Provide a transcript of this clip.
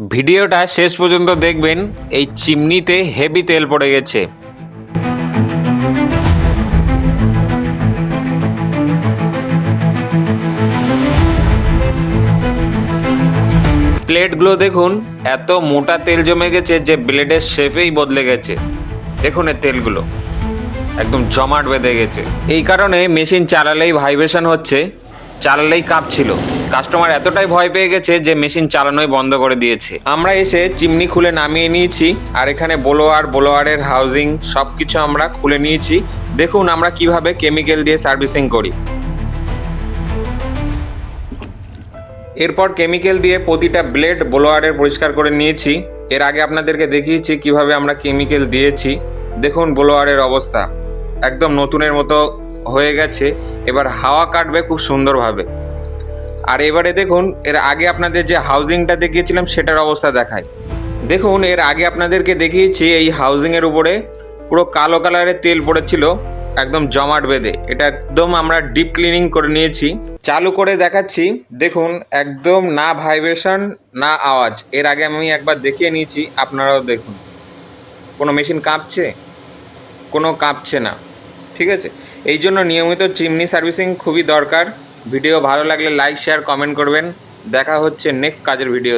ভিডিওটা শেষ পর্যন্ত দেখবেন। এই চিমনিতে হেভি তেল পড়ে গেছে। প্লেটগুলো দেখুন, এত মোটা তেল জমে গেছে যে ব্লেডের শেপেই বদলে গেছে। দেখুন এর তেলগুলো একদম জমাট বেঁধে গেছে। এই কারণে মেশিন চালালেই ভাইব্রেশন হচ্ছে, চালালেই কাঁপছিল। কাস্টমার এতটাই ভয় পেয়ে গেছে যে মেশিন চালানোই বন্ধ করে দিয়েছে। আমরা এসে চিমনি খুলে নামিয়ে নিয়েছি, আর এখানে ব্লোয়ারের হাউজিং সব কিছু আমরা খুলে নিয়েছি। দেখুন আমরা কিভাবে কেমিক্যাল দিয়ে সার্ভিসিং করি। এরপর কেমিক্যাল দিয়ে প্রতিটা ব্লেড ব্লোয়ারের পরিষ্কার করে নিয়েছি। এর আগে আপনাদেরকে দেখিয়েছি কিভাবে আমরা কেমিক্যাল দিয়েছি। দেখুন ব্লোয়ারের অবস্থা একদম নতুনের মতো হয়ে গেছে। এবার হাওয়া কাটবে খুব সুন্দরভাবে। আর এবারে দেখুন এর আগে আপনাদের যে হাউজিংটা দেখিয়েছিলাম সেটার অবস্থা দেখায়। দেখুন এর আগে আপনাদেরকে দেখিয়েছি এই হাউজিংয়ের উপরে পুরো কালো কালারের তেল পড়েছিল একদম জমাট বেঁধে। এটা একদম আমরা ডিপ ক্লিনিং করে নিয়েছি। চালু করে দেখাচ্ছি, দেখুন একদম না ভাইব্রেশন না আওয়াজ। এর আগে আমি একবার দেখিয়ে নিয়েছি, আপনারাও দেখুন। কোনো মেশিন কাঁপছে? কোনো কাঁপছে না। ঠিক আছে, এই জন্য নিয়মিত চিমনি সার্ভিসিং খুবই দরকার। ভিডিও ভালো লাগলে লাইক শেয়ার কমেন্ট করবেন। দেখা হচ্ছে নেক্সট কাজের ভিডিও।